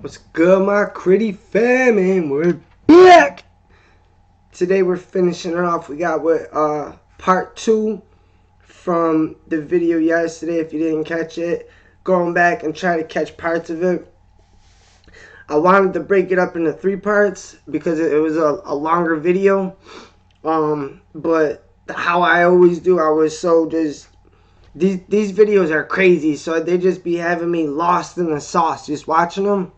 What's good, my Critty fam? And we're back! Today we're finishing it off. We got part 2 from the video yesterday. If you didn't catch it, going back and try to catch parts of it. I wanted to break it up into 3 parts because it was a longer video. But how I always do, I was so just... These videos are crazy, so they just be having me lost in the sauce just watching them.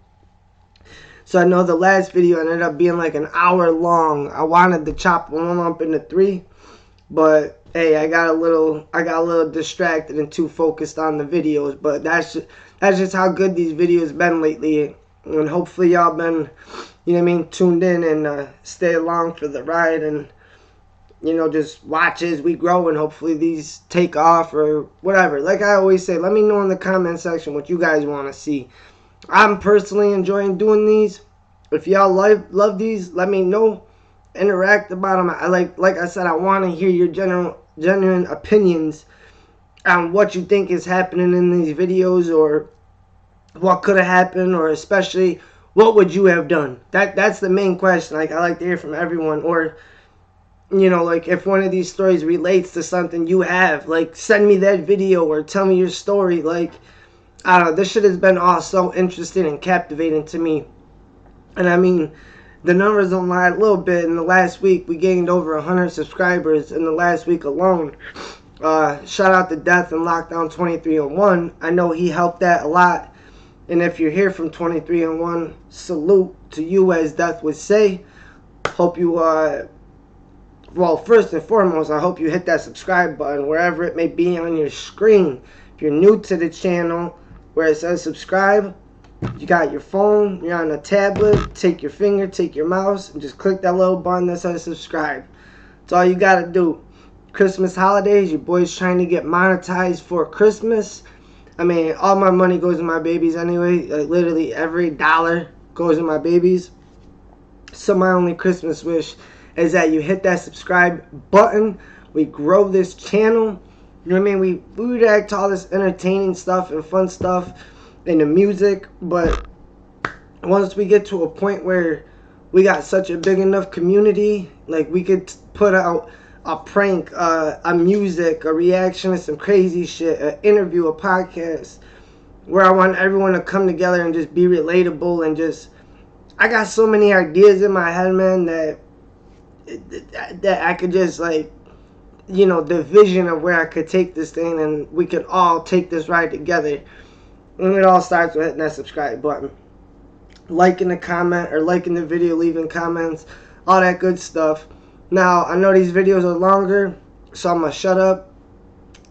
So I know the last video ended up being like an hour long. I wanted to chop one up into 3, but hey, I got a little distracted and too focused on the videos. But that's just how good these videos been lately, and hopefully y'all been, you know what I mean, tuned in and stay along for the ride, and you know, just watch as we grow, and hopefully these take off or whatever. Like I always say, let me know in the comment section what you guys want to see. I'm personally enjoying doing these. If y'all love these, let me know. Interact about them. I like I said, I want to hear your genuine opinions on what you think is happening in these videos, or what could have happened, or especially what would you have done. That's the main question. Like, I like to hear from everyone. Or, you know, like, if one of these stories relates to something you have, like, send me that video or tell me your story. Like, I don't know, this shit has been all so interesting and captivating to me. And I mean, the numbers don't lie a little bit. In the last week, we gained over 100 subscribers in the last week alone. Shout out to Death and Lockdown 2301. I know he helped that a lot. And if you're here from 2301, salute to you, as Death would say. Hope you, well, first and foremost, I hope you hit that subscribe button wherever it may be on your screen. If you're new to the channel, where it says subscribe, you got your phone, you're on a tablet, take your finger, take your mouse, and just click that little button that says subscribe. That's all you gotta do. Christmas holidays, your boy's trying to get monetized for Christmas. I mean, all my money goes to my babies anyway. Like, literally every dollar goes to my babies. So my only Christmas wish is that you hit that subscribe button. We grow this channel. You know what I mean? We react to all this entertaining stuff and fun stuff and the music. But once we get to a point where we got such a big enough community, like, we could put out a prank, a music, a reaction to some crazy shit, an interview, a podcast, where I want everyone to come together and just be relatable, and just, I got so many ideas in my head, man, that I could just, like, you know, the vision of where I could take this thing, and we could all take this ride together. And it all starts with hitting that subscribe button, liking the comment, or liking the video, leaving comments, all that good stuff. Now, I know these videos are longer, so I'm gonna shut up,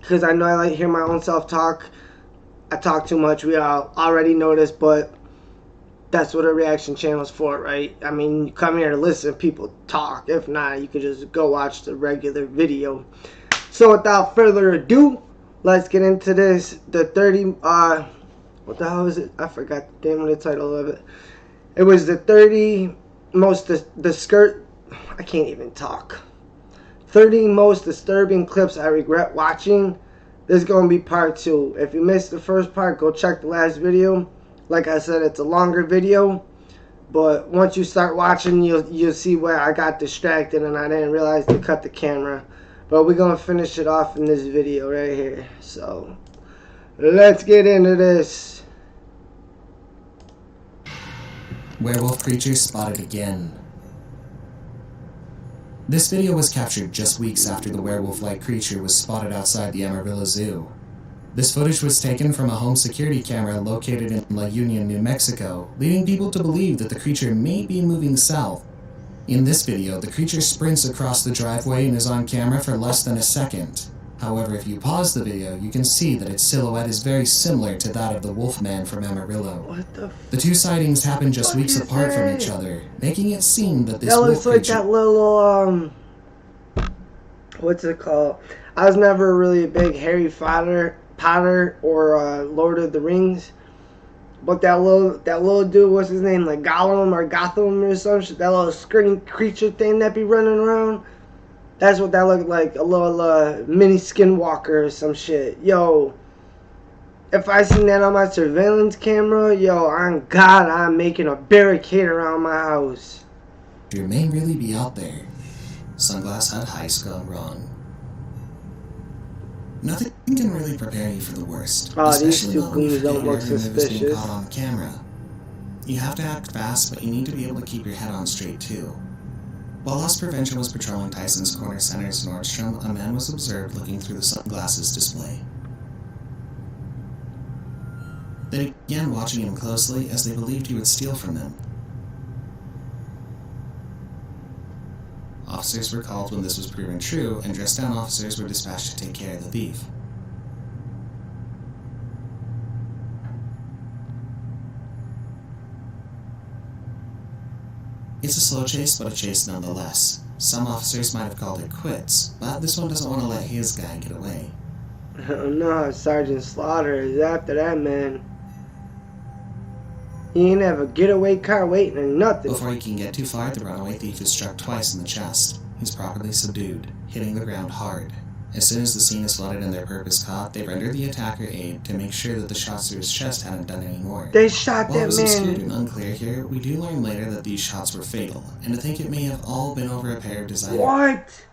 because I know I like to hear my own self talk. I talk too much, we all already know this, but that's what a reaction channel is for, right? I mean, you come here to listen to people talk. If not, you could just go watch the regular video. So without further ado, let's get into this. The 30, what the hell is it? I forgot the name of the title of it. It was the 30 most, I can't even talk. 30 most disturbing clips I regret watching. This is going to be part 2. If you missed the first part, go check the last video. Like I said, it's a longer video, but once you start watching, you'll see where I got distracted and I didn't realize to cut the camera. But we're gonna finish it off in this video right here. So let's get into this. Werewolf creature spotted again. This video was captured just weeks after the werewolf-like creature was spotted outside the Amarillo Zoo. This footage was taken from a home security camera located in La Union, New Mexico, leading people to believe that the creature may be moving south. In this video, the creature sprints across the driveway and is on camera for less than a second. However, if you pause the video, you can see that its silhouette is very similar to that of the Wolfman from Amarillo. What the 2 sightings happened just weeks apart from each other, making it seem that this that wolf looks like creature... that little, what's it called? I was never really a big Harry Potter or Lord of the Rings, but that little dude, what's his name, like Gollum or Gotham or some shit, that little skirting creature thing that be running around, that's what that looked like, a little mini skinwalker or some shit. Yo, if I seen that on my surveillance camera, yo, on God, I'm making a barricade around my house. You may really be out there. Sunglass Hut Heist gone wrong. Nothing can really prepare you for the worst, Oh, these especially two not when you goons forget don't your look every move is being suspicious. caught on camera. You have to act fast, but you need to be able to keep your head on straight too. While loss prevention was patrolling Tyson's Corner Center's Nordstrom, a man was observed looking through the sunglasses display. They began watching him closely as they believed he would steal from them. Officers were called when this was proven true, and dressed-down officers were dispatched to take care of the thief. It's a slow chase, but a chase nonetheless. Some officers might have called it quits, but this one doesn't want to let his guy get away. I don't know, Sergeant Slaughter is after that man. He ain't have a getaway car waiting or nothing. Before he can get too far, the runaway thief is struck twice in the chest. He's properly subdued, hitting the ground hard. As soon as the scene is flooded and their purpose caught, they rendered the attacker aid to make sure that the shots through his chest hadn't done any more. They shot While it that was obscured man. and unclear here, we do learn later that these shots were fatal, and to think it may have all been over a pair of designer. What?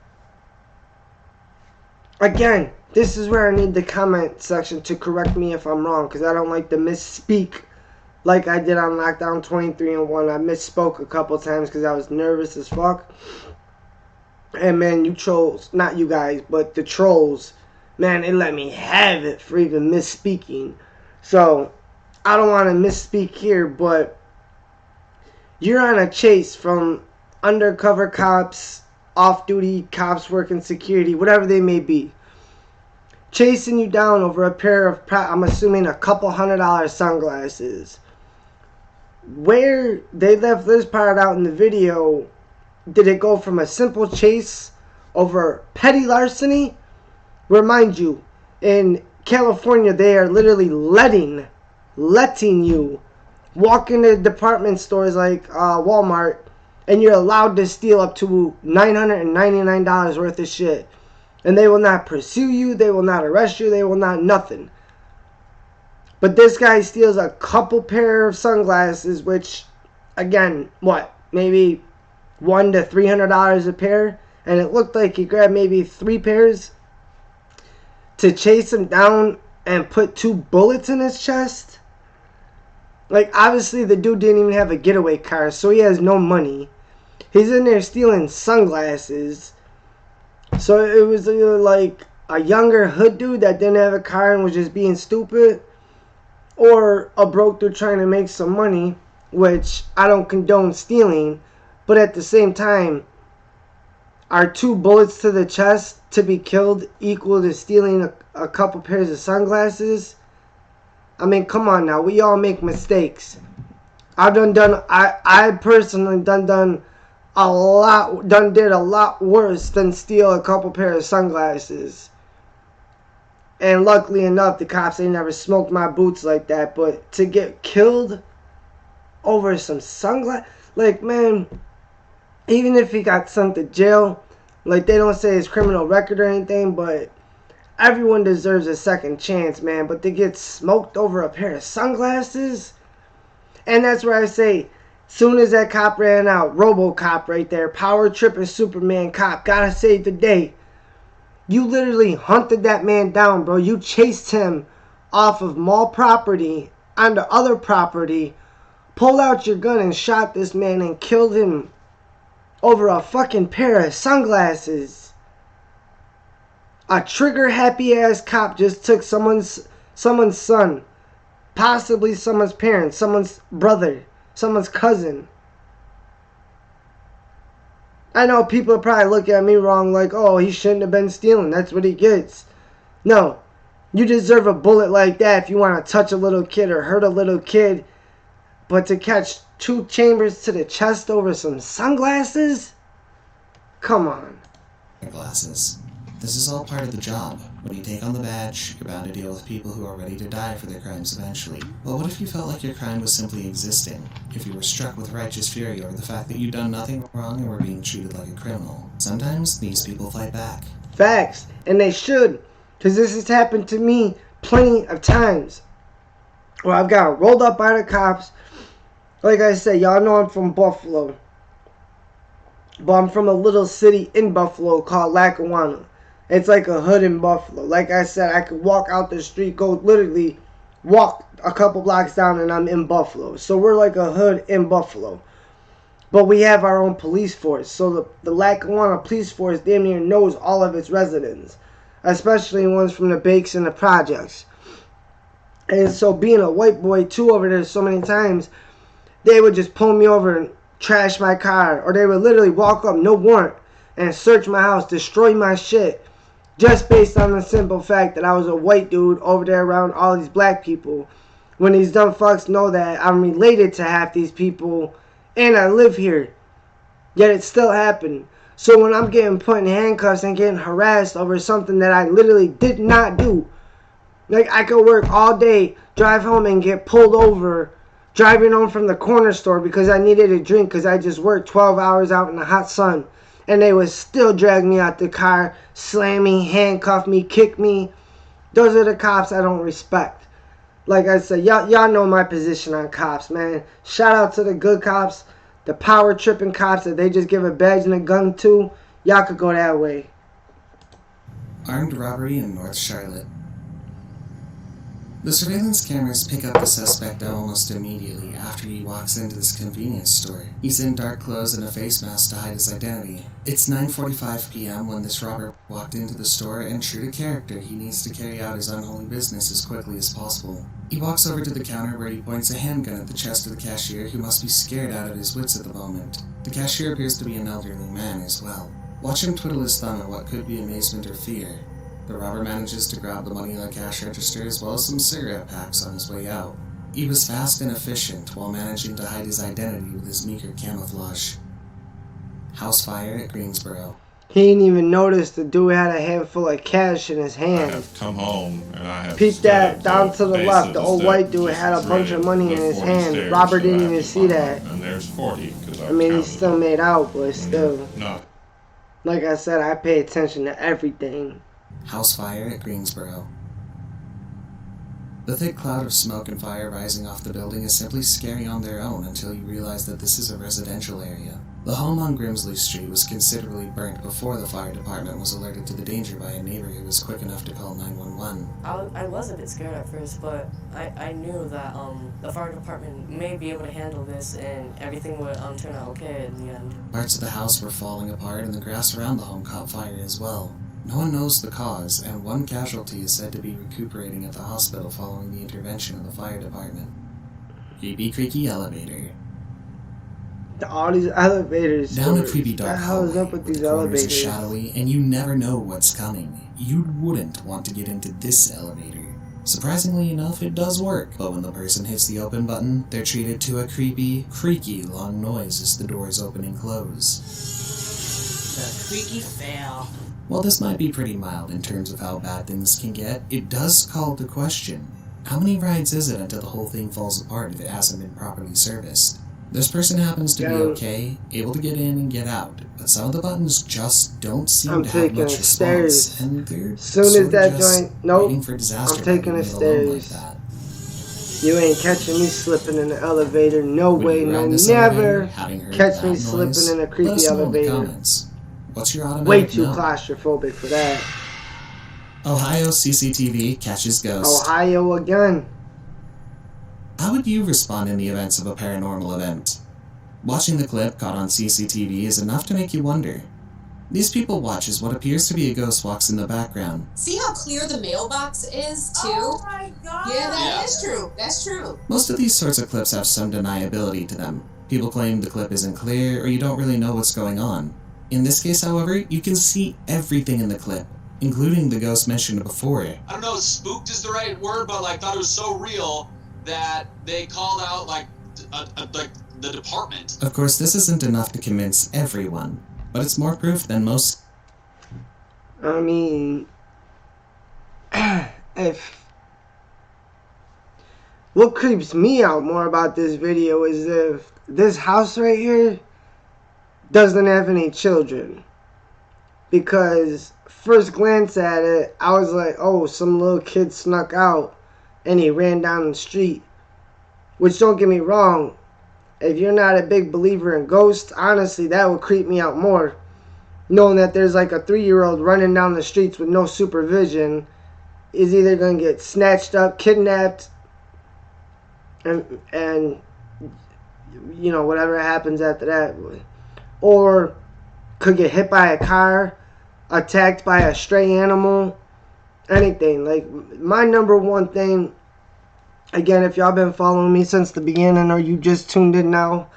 Again, this is where I need the comment section to correct me if I'm wrong, because I don't like to misspeak like I did on Lockdown 23-1. I misspoke a couple times because I was nervous as fuck. And man, you trolls, not you guys, but the trolls, man, they let me have it for even misspeaking. So, I don't want to misspeak here, but you're on a chase from undercover cops, off-duty cops working security, whatever they may be, chasing you down over a pair of, I'm assuming, a couple $100 sunglasses. Where they left this part out in the video, did it go from a simple chase over petty larceny? Where, mind you, in California, they are literally letting you walk into department stores like Walmart, and you're allowed to steal up to $999 worth of shit. And they will not pursue you, they will not arrest you, they will not nothing. But this guy steals a couple pair of sunglasses, which, again, what, maybe $100 to $300 a pair, and it looked like he grabbed maybe 3 pairs to chase him down and put 2 bullets in his chest. Like, obviously the dude didn't even have a getaway car, so he has no money. He's in there stealing sunglasses. So it was either like a younger hood dude that didn't have a car and was just being stupid, or a broke dude trying to make some money, which I don't condone stealing. But at the same time, are 2 bullets to the chest to be killed equal to stealing a couple pairs of sunglasses? I mean, come on now. We all make mistakes. I personally did a lot worse than steal a couple pairs of sunglasses. And luckily enough, the cops ain't never smoked my boots like that. But to get killed over some sunglasses, like, man, even if he got sent to jail, like, they don't say his criminal record or anything, but everyone deserves a second chance, man. But to get smoked over a pair of sunglasses, and that's where I say, soon as that cop ran out, RoboCop right there, power tripping Superman cop, gotta save the day. You literally hunted that man down, bro. You chased him off of mall property onto other property, pulled out your gun and shot this man and killed him over a fucking pair of sunglasses. A trigger happy ass cop just took someone's son, possibly someone's parents, someone's brother, someone's cousin. I know people probably look at me wrong, like, oh, he shouldn't have been stealing, that's what he gets. No, you deserve a bullet like that if you want to touch a little kid or hurt a little kid. But to catch 2 chambers to the chest over some sunglasses? Come on. Glasses. This is all part of the job. When you take on the badge, you're bound to deal with people who are ready to die for their crimes eventually. But what if you felt like your crime was simply existing? If you were struck with righteous fury over the fact that you'd done nothing wrong and were being treated like a criminal? Sometimes these people fight back. Facts. And they should. Because this has happened to me plenty of times. Well, I've got rolled up by the cops. Like I said, y'all know I'm from Buffalo. But I'm from a little city in Buffalo called Lackawanna. It's like a hood in Buffalo. Like I said, I could walk out the street, go literally walk a couple blocks down, and I'm in Buffalo. So we're like a hood in Buffalo. But we have our own police force. So the Lackawanna police force damn near knows all of its residents, especially ones from the Bakes and the projects. And so being a white boy too over there so many times, they would just pull me over and trash my car, or they would literally walk up, no warrant, and search my house, destroy my shit, just based on the simple fact that I was a white dude over there around all these black people, when these dumb fucks know that I'm related to half these people, and I live here, yet it still happened. So when I'm getting put in handcuffs and getting harassed over something that I literally did not do, like I could work all day, drive home and get pulled over driving home from the corner store because I needed a drink because I just worked 12 hours out in the hot sun. And they would still drag me out the car, slam me, handcuff me, kick me. Those are the cops I don't respect. Like I said, y'all know my position on cops, man. Shout out to the good cops, the power tripping cops that they just give a badge and a gun to. Y'all could go that way. Armed robbery in North Charlotte. The surveillance cameras pick up the suspect almost immediately after he walks into this convenience store. He's in dark clothes and a face mask to hide his identity. It's 9:45 p.m. when this robber walked into the store, and true to character, he needs to carry out his unholy business as quickly as possible. He walks over to the counter where he points a handgun at the chest of the cashier, who must be scared out of his wits at the moment. The cashier appears to be an elderly man as well. Watch him twiddle his thumb at what could be amazement or fear. The robber manages to grab the money in the cash register as well as some cigarette packs on his way out. He was fast and efficient while managing to hide his identity with his meager camouflage. House fire at Greensboro. He didn't even notice the dude had a handful of cash in his hand. I have come home and I have Peep that stood down at to the base left. of The old white dude steps, had a bunch of money in the his 40 hand. stairs Robert that didn't I even have see to that. climb, and there's 40 because I mean, he counted still them. made out, but still. No. Like I said, I pay attention to everything. House fire at Greensboro. The thick cloud of smoke and fire rising off the building is simply scary on their own until you realize that this is a residential area. The home on Grimsley Street was considerably burnt before the fire department was alerted to the danger by a neighbor who was quick enough to call 911. I was a bit scared at first, but I knew that the fire department may be able to handle this and everything would turn out okay in the end. Parts of the house were falling apart and the grass around the home caught fire as well. No one knows the cause, and one casualty is said to be recuperating at the hospital following the intervention of the fire department. Creepy creaky elevator. All these elevators. Down a creepy dark What the hell is hallway, up with where these the corners are elevators? shadowy, and you never know what's coming. You wouldn't want to get into this elevator. Surprisingly enough, it does work, but when the person hits the open button, they're treated to a creepy, creaky long noise as the doors open and close. The creaky fail. While this might be pretty mild in terms of how bad things can get, it does call to question. How many rides is it until the whole thing falls apart if it hasn't been properly serviced? This person happens to be okay, able to get in and get out, but some of the buttons just don't seem to have much response, and they're Soon as sort of that just joint, nope, waiting for disaster I'm taking by the being alone like stairs. that. You ain't catching me slipping in the elevator. No When way, you no ride this never elevator, having heard catch that me noise, slipping in a let creepy us know in the elevator. comments. What's your automatic Way too no? claustrophobic for that. Ohio CCTV catches ghost. Ohio again. How would you respond in the events of a paranormal event? Watching the clip caught on CCTV is enough to make you wonder. These people watch as what appears to be a ghost walks in the background. See how clear the mailbox is, too? Oh my god! Yeah, that is true. That's true. Most of these sorts of clips have some deniability to them. People claim the clip isn't clear or you don't really know what's going on. In this case, however, you can see everything in the clip, including the ghost mentioned before. I don't know if spooked is the right word, but like thought it was so real that they called out like the department. Of course, this isn't enough to convince everyone, but it's more proof than most. I mean, if what creeps me out more about this video is if this house right here doesn't have any children. Because first glance at it, I was like, oh, some little kid snuck out and he ran down the street. Which, don't get me wrong, if you're not a big believer in ghosts, honestly, that would creep me out more. Knowing that there's like a 3-year-old running down the streets with no supervision is either going to get snatched up, kidnapped, and you know, whatever happens after that. Or could get hit by a car, attacked by a stray animal, anything. Like, my number one thing, again, if y'all been following me since the beginning or you just tuned in now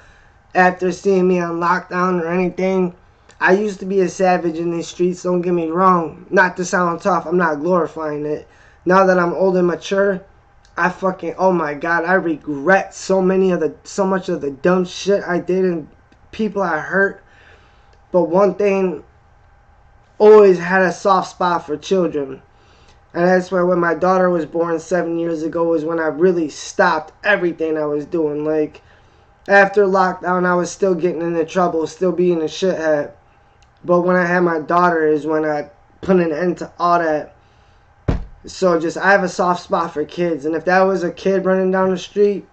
after seeing me on lockdown or anything, I used to be a savage in these streets, don't get me wrong. Not to sound tough, I'm not glorifying it. Now that I'm old and mature, I fucking, oh my God, I regret so much of the dumb shit I did and people I hurt. But one thing, always had a soft spot for children. And that's why when my daughter was born 7 years ago was when I really stopped everything I was doing. Like, after lockdown, I was still getting into trouble, still being a shithead. But when I had my daughter is when I put an end to all that. So just, I have a soft spot for kids. And if that was a kid running down the street,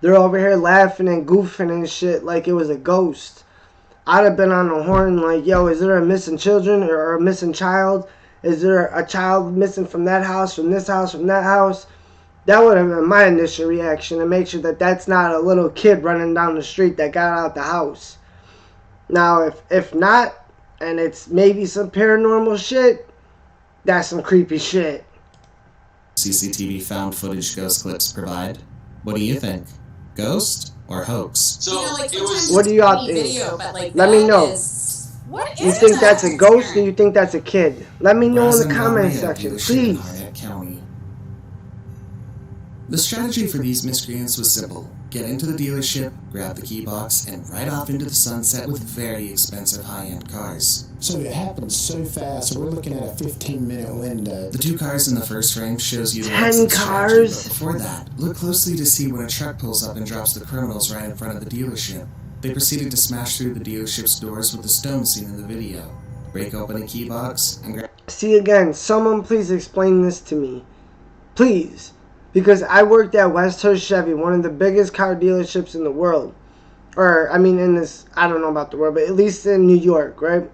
they're over here laughing and goofing and shit like it was a ghost. I'd have been on the horn like, yo, is there a missing children or a missing child? Is there a child missing from that house, from this house, from that house? That would have been my initial reaction to make sure that that's not a little kid running down the street that got out the house. Now, if not, and it's maybe some paranormal shit, that's some creepy shit. CCTV found footage ghost clips provide. What do you think? Ghost or hoax? So like it was. What do y'all think? Video, but like Let me that know. What You is think that? that's a ghost or you think that's a kid? Let me know in the Brazen comment Gallery section, dealership in please. Harnett County. The strategy for these miscreants was simple. Get into the dealership, grab the key box, and ride off into the sunset with very expensive high-end cars. So it happened so fast, we're looking at a 15-minute window. The 2 cars in the first frame shows you the 10 exit strategy, cars? but before that, look closely to see when a truck pulls up and drops the criminals right in front of the dealership. They proceeded to smash through the dealership's doors with the stone seen in the video. Break open a key box and grab... See, again, someone please explain this to me. Please. Because I worked at Westhurst Chevy, one of the biggest car dealerships in the world. Or, I mean, in this, I don't know about the world, but at least in New York, right?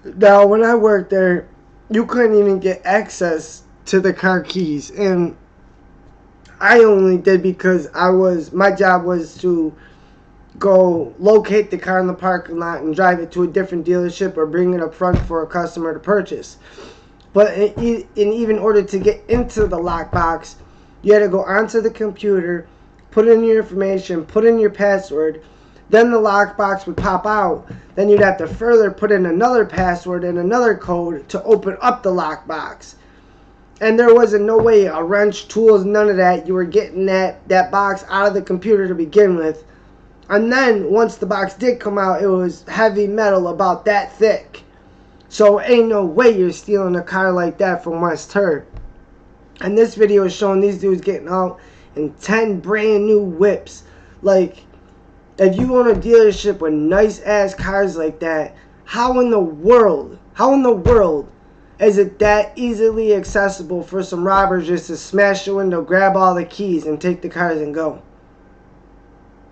Now, when I worked there, you couldn't even get access to the car keys. And I only did because my job was to go locate the car in the parking lot and drive it to a different dealership or bring it up front for a customer to purchase. But in even order to get into the lockbox, you had to go onto the computer, put in your information, put in your password, then the lockbox would pop out. Then you'd have to further put in another password and another code to open up the lockbox. And there wasn't no way, a wrench, tools, none of that. You were getting that box out of the computer to begin with. And then, once the box did come out, it was heavy metal about that thick. So ain't no way you're stealing a car like that from West Hurd. And this video is showing these dudes getting out in 10 brand new whips. Like, if you own a dealership with nice ass cars like that, how in the world is it that easily accessible for some robbers just to smash your window, grab all the keys, and take the cars and go?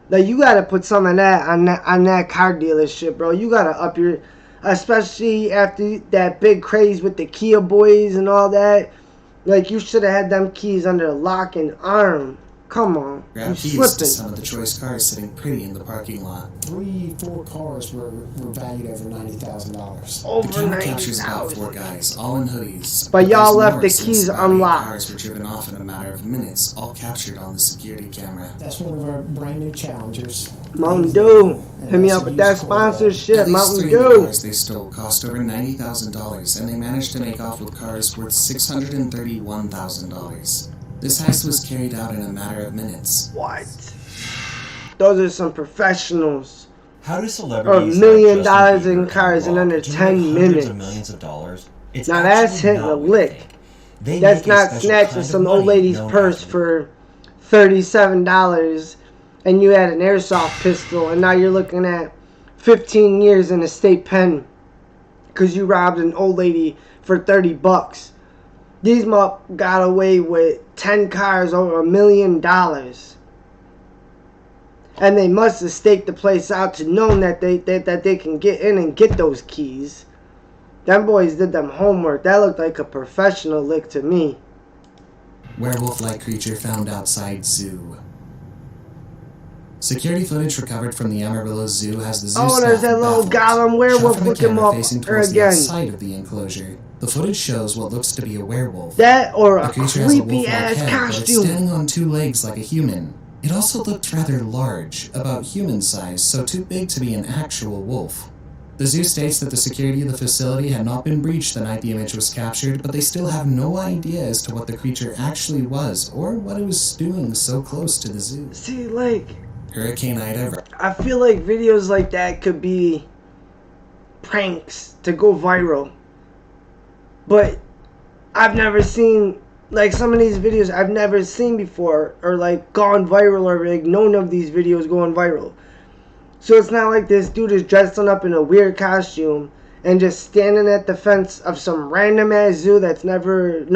Like, you gotta put some of that on that car dealership, bro. You gotta up your... Especially after that big craze with the Kia boys and all that. Like, you should have had them keys under lock and arm. Come on. Grab You keys slipping. to some of the choice cars sitting pretty in the parking lot. 3-4 cars were valued over $90,000. The Over camera captures about 4 90,000. guys, all in hoodies. But y'all there's left more the since keys about 8 unlocked. Cars were driven off in a matter of minutes, all captured on the security camera. That's one of our brand new Challengers. Mountain Dew. And Hit me that's up a with that used car. sponsorship. At least Mountain 3 of the Dew. cars they stole cost over $90,000, and they managed to make off with cars worth $631,000. This heist was carried out in a matter of minutes. What? Those are some professionals. How do Or celebrities $1 million like Justin in Bieber cars in and under Rock 10 make minutes. hundreds of millions of dollars? It's Now that's actually hitting not a what you lick. think. They That's make a not special snatching kind of some money old lady's known purse as- for $37 and you had an airsoft pistol and now you're looking at 15 years in a state pen because you robbed an old lady for $30. These got away with 10 cars over $1 million. And they must have staked the place out to know that they can get in and get those keys. Them boys did them homework. That looked like a professional lick to me. Werewolf-like creature found outside zoo. Security footage recovered from the Amarillo Zoo has the zoo Oh, there's that little goblin werewolf looking up there again. Outside of the enclosure. The footage shows what looks to be a werewolf. That or a the creature has a creepy ass head, costume. but it's standing on two legs like a human. It also looked rather large, about human size, so too big to be an actual wolf. The zoo states that the security of the facility had not been breached the night the image was captured, but they still have no idea as to what the creature actually was, or what it was doing so close to the zoo. See, like, Hurricane Ida. I feel like videos like that could be pranks to go viral. But I've never seen, like, some of these videos I've never seen before, or like gone viral, or like known of these videos going viral. So it's not like this dude is dressed up in a weird costume and just standing at the fence of some random ass zoo that's no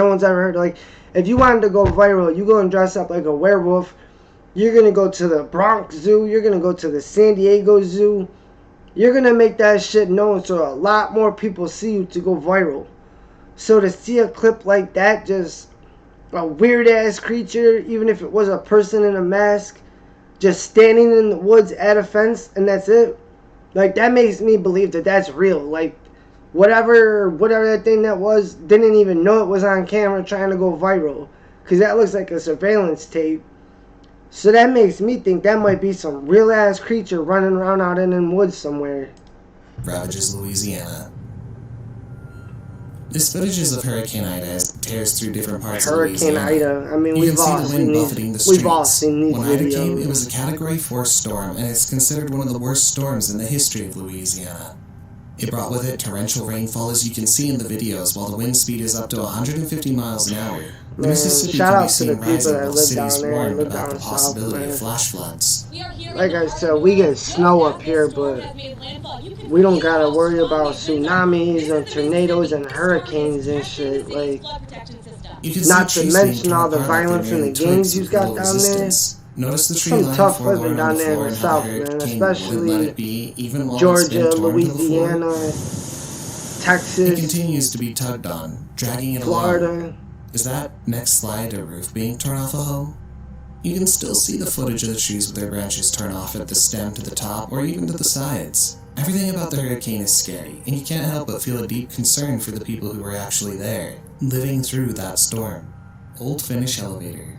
one's ever heard of. Like, if you wanted to go viral, you go and dress up like a werewolf. You're gonna go to the Bronx Zoo. You're gonna go to the San Diego Zoo. You're gonna make that shit known so a lot more people see you to go viral. So to see a clip like that, just a weird ass creature, even if it was a person in a mask, just standing in the woods at a fence and that's it, like, that makes me believe that that's real. Like, whatever that thing that was, didn't even know it was on camera trying to go viral, because that looks like a surveillance tape. So that makes me think that might be some real ass creature running around out in the woods somewhere. Ravages Louisiana. This footage is of Hurricane Ida as it tears through different parts of Louisiana. Hurricane Ida. I mean, You we've can all see the wind seen buffeting the these. streets. We've all seen these When Ida came, videos. it was a Category 4 storm, and it's considered one of the worst storms in the history of Louisiana. It brought with it torrential rainfall, as you can see in the videos, while the wind speed is up to 150 miles an hour. The Mississippi shout can out be to seen the people rising that while live cities down there and warned live about down the south, possibility man. of flash floods. Like I said, we get snow up here, but we don't gotta worry about tsunamis and tornadoes and hurricanes and shit. Like, You can not see to trees mention being all torn the apart like violence they're in the merely games twigs you with got little down there. resistance. Notice the tree Some line tough forlorn living on down the there in floor the and how south, the man, hurricane wouldn't let especially it be, even while it's Georgia, been torn to the floor. Louisiana, It Texas, continues to be tugged on, dragging it along. Florida. Is that next slide a roof being torn off a home? You can still see the footage of the trees with their branches torn off at the stem to the top or even to the sides. Everything about the hurricane is scary, and you can't help but feel a deep concern for the people who were actually there, living through that storm. Old Finnish elevator.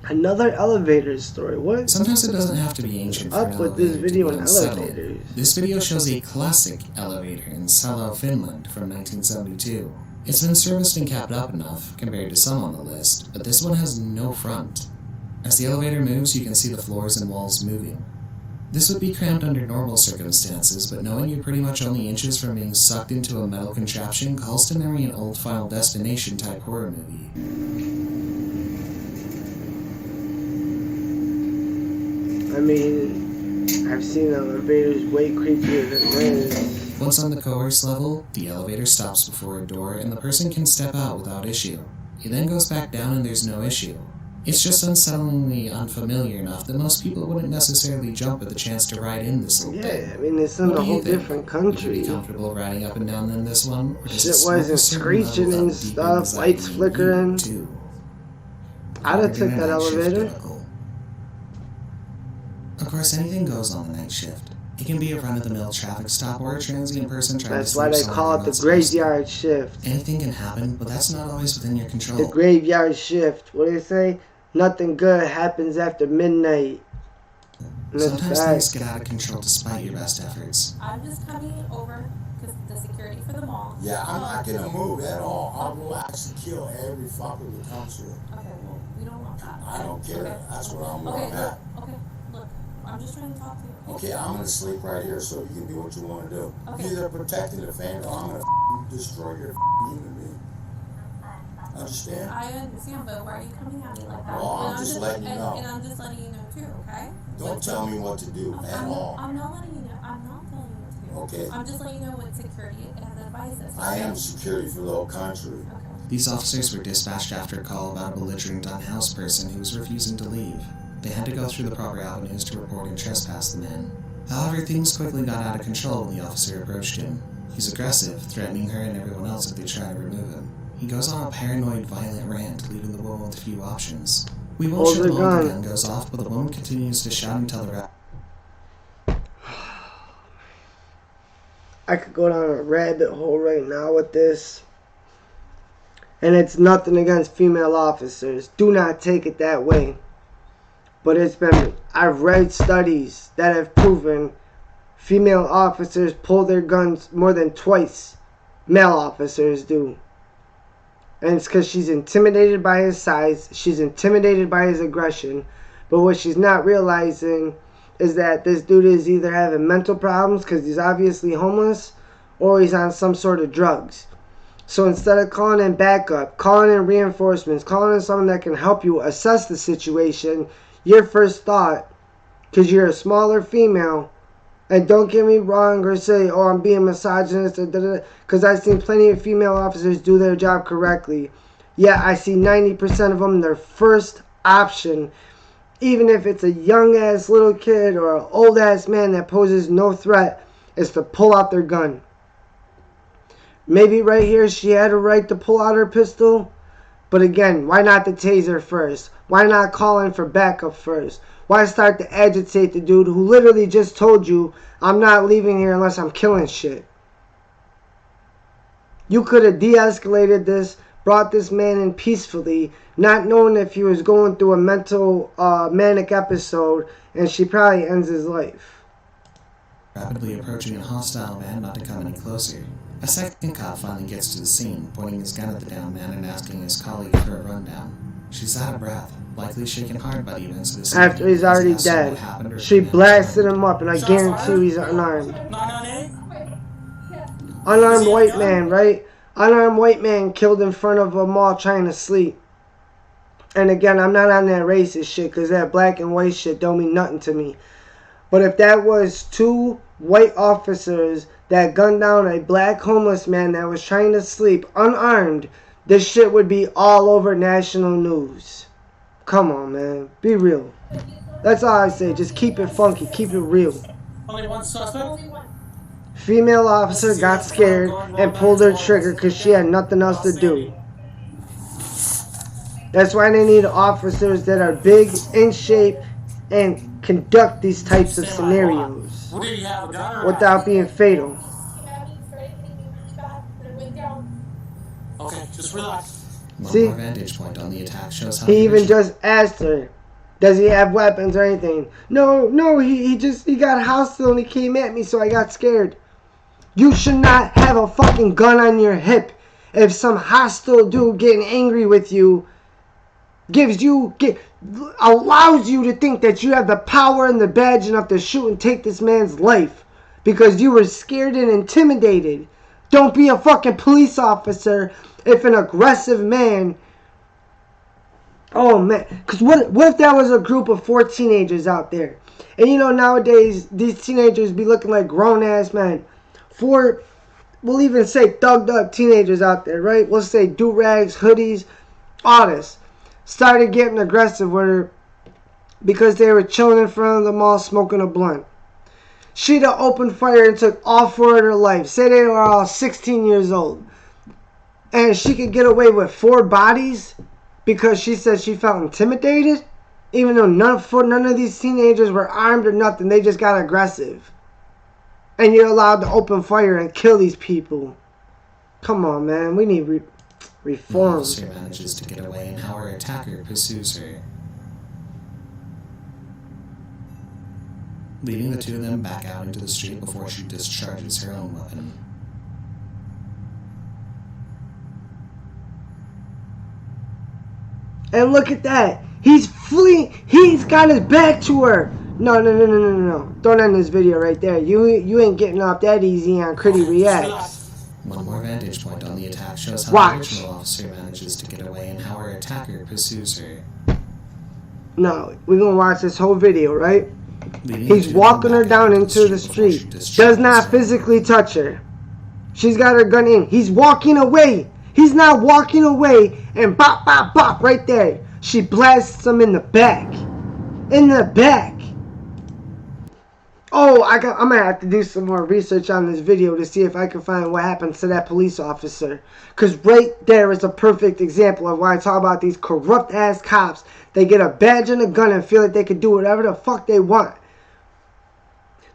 Another elevator story. What? Sometimes it doesn't have to be ancient for Up an with this elevator to video be on unsettled. elevators. This video shows a classic elevator in Salo, Finland from 1972. It's been serviced and kept up enough, compared to some on the list, but this one has no front. As the elevator moves, you can see the floors and walls moving. This would be cramped under normal circumstances, but knowing you're pretty much only inches from being sucked into a metal contraption calls to memory an old Final Destination type horror movie. I mean, I've seen elevators way creepier than this. Once on the coerce level, the elevator stops before a door and the person can step out without issue. It then goes back down and there's no issue. It's just unsettlingly unfamiliar enough that most people wouldn't necessarily jump at the chance to ride in this little thing. Yeah, I mean, it's in What a do you whole think? different Would you country. be comfortable riding up and down in this one? Or does Shit it spark wasn't a certain screeching level and of deep stuff, anxiety lights in you, flickering. too? I'd have took that Night shift elevator. chemical. Of course, anything goes on the night shift. It can be a run-of-the-mill traffic stop or a transient person trying That's to why sleep they call somewhere it the they're not supposed to. graveyard shift. Anything can happen, but that's not always within your control. The graveyard shift. What do they say? Nothing good happens after midnight. And that's Sometimes facts. things get out of control despite your best efforts. I'm just coming over because the security for the mall. Yeah, I'm not gonna move at all. I will actually kill every fucker that comes here. Okay, well, we don't want that. I don't care. Okay. That's what I'm Okay, looking at. okay, look, I'm just trying to talk to you. Okay, I'm gonna sleep right here so you can do what you want to do. Okay. You're either protecting the family or I'm gonna destroy your human being. Understand? I understand, but why are you coming at me like that? Well, I'm And just letting you know. And I'm just letting you know too, okay? Don't tell me what to do at all. I'm not letting you know. I'm not telling you what to do. Okay. I'm just letting you know what security has advised us. I am security for the whole country. Okay. These officers were dispatched after a call about a belligerent unhoused person who was refusing to leave. They had to go through the proper avenues to report and trespass the man. However, things quickly got out of control when the officer approached him. He's aggressive, threatening her and everyone else if they try to remove him. He goes on a paranoid, violent rant, leaving the woman with few options. We won't show the moment the gun goes off, but the woman continues to shout and tell the I could go down a rabbit hole right now with this. And it's nothing against female officers. Do not take it that way. But I've read studies that have proven female officers pull their guns more than twice male officers do. And it's because she's intimidated by his size. She's intimidated by his aggression. But what she's not realizing is that this dude is either having mental problems because he's obviously homeless, or he's on some sort of drugs. So instead of calling in backup, calling in reinforcements, calling in someone that can help you assess the situation, your first thought, because you're a smaller female, and don't get me wrong or say, oh, I'm being misogynist, because I've seen plenty of female officers do their job correctly. Yeah, I see 90% of them, their first option, even if it's a young-ass little kid or an old-ass man that poses no threat, is to pull out their gun. Maybe right here she had a right to pull out her pistol, but again, why not the taser first? Why not call in for backup first? Why start to agitate the dude who literally just told you, I'm not leaving here unless I'm killing shit? You could have de-escalated this, brought this man in peacefully, not knowing if he was going through a mental manic episode, and she probably ends his life. Rapidly approaching a hostile man not to come any closer. A second cop finally gets to the scene, pointing his gun at the downed man and asking his colleague for a rundown. She's out of breath, likely shaken hard by the events of this evening. After he's already dead, she blasted him up, and I guarantee you he's unarmed. Unarmed white man, right? Unarmed white man killed in front of a mall trying to sleep. And again, I'm not on that racist shit, because that black and white shit don't mean nothing to me. But if that was two white officers that gunned down a black homeless man that was trying to sleep unarmed, this shit would be all over national news. Come on, man. Be real. That's all I say. Just keep it funky. Keep it real. Only one suspect? Female officer got scared and pulled her trigger because she had nothing else to do. That's why they need officers that are big, in shape, and conduct these types of scenarios without being fatal. Okay, just relax. See, vantage point on the attack shows how he even just asked her, does he have weapons or anything? No, he got hostile and he came at me, so I got scared. You should not have a fucking gun on your hip if some hostile dude getting angry with you allows you to think that you have the power and the badge enough to shoot and take this man's life because you were scared and intimidated. Don't be a fucking police officer if an aggressive man... Oh, man. Because what if that was a group of 4 teenagers out there? And you know, nowadays, these teenagers be looking like grown-ass men. 4, we'll even say thugged up teenagers out there, right? We'll say do-rags, hoodies, all this. Started getting aggressive with her because they were chilling in front of the mall smoking a blunt. She'd have opened fire and took all 4 of their life. Say they were all 16 years old. And she could get away with 4 bodies because she said she felt intimidated, even though none of these teenagers were armed or nothing. They just got aggressive. And you're allowed to open fire and kill these people. Come on, man. We need reform. The officer manages to get away and how her attacker pursues her, leading the 2 of them back out into the street before she discharges her own weapon. And look at that. He's fleeing. He's got his back to her. No. Don't end this video right there. You ain't getting off that easy on Critty Reacts. One more vantage point on the attack shows how the original officer manages to get away and how her attacker pursues her. No, we're going to watch this whole video, right? He's walking her down into the street. Does not physically touch her. She's got her gun in. He's walking away. He's now walking away and bop, bop, bop right there. She blasts him in the back. In the back. Oh, I'm going to have to do some more research on this video to see if I can find what happened to that police officer. Because right there is a perfect example of why I talk about these corrupt-ass cops. They get a badge and a gun and feel like they can do whatever the fuck they want.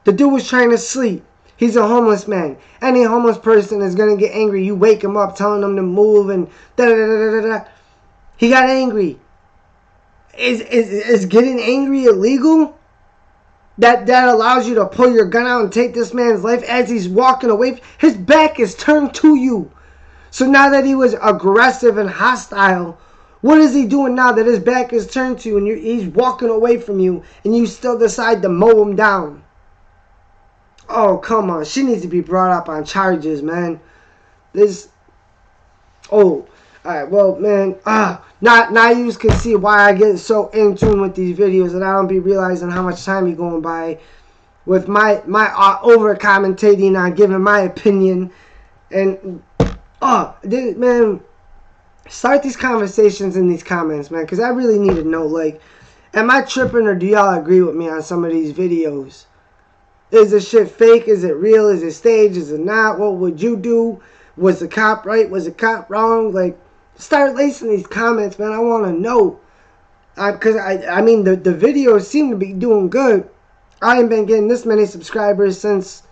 The dude was trying to sleep. He's a homeless man. Any homeless person is going to get angry. You wake him up telling him to move and da-da-da-da-da-da. He got angry. Is getting angry illegal? That allows you to pull your gun out and take this man's life as he's walking away. His back is turned to you. So now that he was aggressive and hostile, what is he doing now that his back is turned to you and he's walking away from you and you still decide to mow him down? Oh, come on. She needs to be brought up on charges, man. Oh, alright, well, man, now you can see why I get so in tune with these videos and I don't be realizing how much time be going by with my over commentating on giving my opinion. And man, start these conversations in these comments, man, because I really need to know, like, am I tripping or do y'all agree with me on some of these videos? Is this shit fake? Is it real? Is it staged? Is it not? What would you do? Was the cop right? Was the cop wrong? Like, start lacing these comments, man. I want to know. Because, I mean, the videos seem to be doing good. I ain't been getting this many subscribers since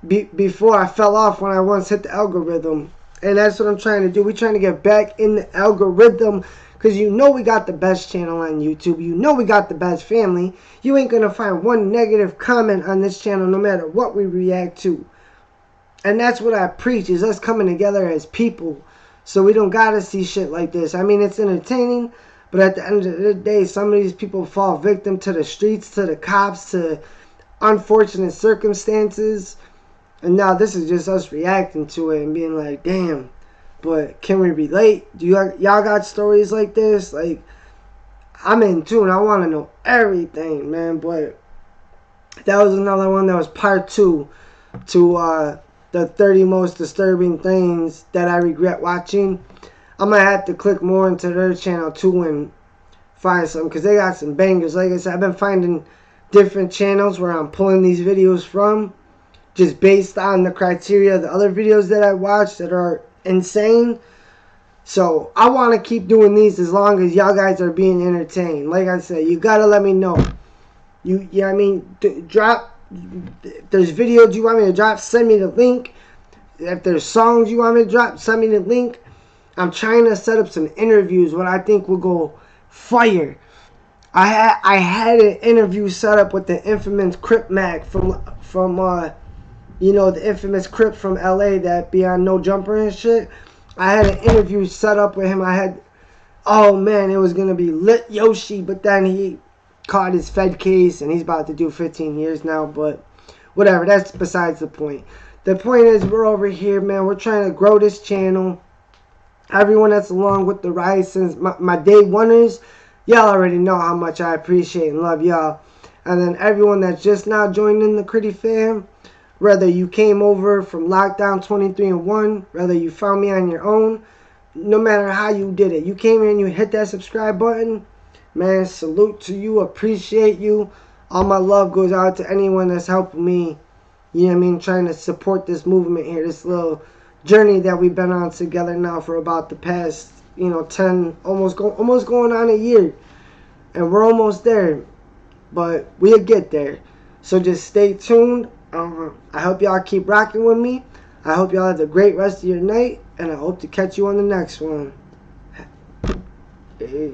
before I fell off when I once hit the algorithm. And that's what I'm trying to do. We're trying to get back in the algorithm. Because you know we got the best channel on YouTube. You know we got the best family. You ain't going to find one negative comment on this channel no matter what we react to. And that's what I preach, is us coming together as people. So we don't got to see shit like this. I mean, it's entertaining. But at the end of the day, some of these people fall victim to the streets, to the cops, to unfortunate circumstances. And now this is just us reacting to it and being like, damn. But can we relate? Do y'all got stories like this? Like, I'm in tune. I want to know everything, man. But that was another one that was part 2 to the 30 most disturbing things that I regret watching. I'm going to have to click more into their channel too and find some, because they got some bangers. Like I said, I've been finding different channels where I'm pulling these videos from, just based on the criteria of the other videos that I watched that are insane. So I want to keep doing these as long as y'all guys are being entertained. Like I said, you gotta let me know. I mean, drop. If there's videos you want me to drop, send me the link. If there's songs you want me to drop, send me the link. I'm trying to set up some interviews what I think will go fire. I had an interview set up with the infamous Crip Mac from you know, the infamous Crip from LA that be on No Jumper and shit. I had an interview set up with him. Oh man, it was going to be lit Yoshi, but then he caught his Fed case and he's about to do 15 years now, but whatever, that's besides the point. The point is, we're over here, man. We're trying to grow this channel. Everyone that's along with the ride since my day oneers, y'all already know how much I appreciate and love y'all. And then everyone that's just now joining the Critty fam, whether you came over from Lockdown 23-1, whether you found me on your own, no matter how you did it, you came here and you hit that subscribe button, man, salute to you, appreciate you. All my love goes out to anyone that's helping me, you know what I mean, trying to support this movement here, this little journey that we've been on together now for about the past, 10, almost going on a year. And we're almost there, but we'll get there. So just stay tuned. I hope y'all keep rocking with me. I hope y'all have a great rest of your night, and I hope to catch you on the next one. Peace.